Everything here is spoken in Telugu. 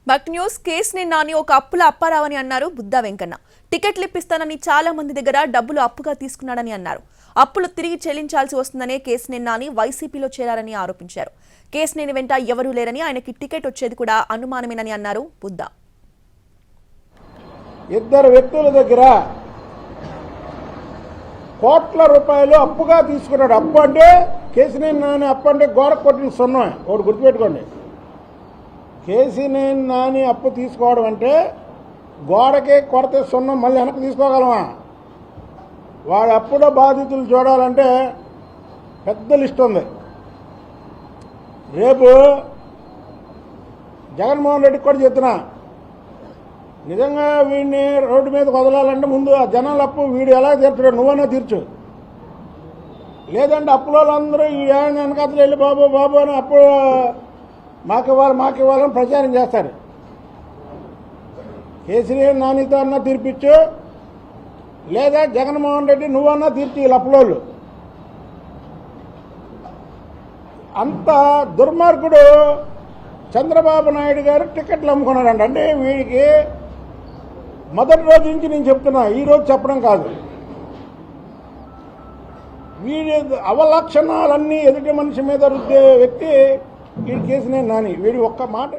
బక్ న్యూస్ కేసినేని నాని ఒక అప్పుల అప్పారావని అన్నారు బుద్దా వెంకన్న. టికెట్లు ఇప్పిస్తానని చాలా మంది దగ్గర డబ్బులు అప్పుగా తీసుకున్నాడని అన్నారు. అప్పులు తిరిగి చెల్లించాల్సి వస్తుందనే కేసినేని నాని వైసీపీలో చేరారని ఆరోపించారు. కేసినేని వెంట ఎవరూ లేరని, ఆయనకి టికెట్ వచ్చేది కూడా అనుమానమేనని అన్నారు బుద్దా. ఇద్దరు వ్యక్తుల దగ్గర కోట్ల రూపాయలు అప్పుగా తీసుకున్నాడు. అప్పు అంటే కేసినేని నాని అప్పు అంటే గోడ కొట్టిన సున్నమే. ఒకటి గుర్తుపెట్టుకోండి, కేసినేని నాని అప్పు తీసుకోవడం అంటే గోడకే కొడితే సున్నం మళ్ళీ వెనక్కి తీసుకోగలమా? వాడి అప్పుల బాధితులు చూడాలంటే పెద్ద లిస్ట్ ఉంది. రేపు జగన్మోహన్ రెడ్డికి కూడా చెప్తున్నా, నిజంగా వీడిని రోడ్డు మీద వదలాలంటే ముందు ఆ జనాల అప్పు వీడు ఎలా తీర్చాడు నువ్వన్నా తీర్చు, లేదంటే అప్పుల వాళ్ళందరూ ఈ వెనకాతలు వెళ్ళి బాబు బాబు అని అప్పు మాకు ఇవ్వాలని ప్రచారం చేస్తారు. కేసీఆర్ నానితో అన్నా తీర్పిచ్చు, లేదా జగన్మోహన్ రెడ్డి నువ్వన్నా తీర్చి వీళ్ళు అప్పులోళ్ళు. అంత దుర్మార్గుడు చంద్రబాబు నాయుడు గారు టికెట్లు అమ్ముకున్నాడంట. అంటే వీడికి మొదటి రోజు నుంచి నేను చెప్తున్నా, ఈరోజు చెప్పడం కాదు, వీడి అవలక్షణాలన్నీ ఎదుటి మనిషి మీద రుద్దే వ్యక్తి వీడి కేసినేని నాని. వీడి ఒక్క మాట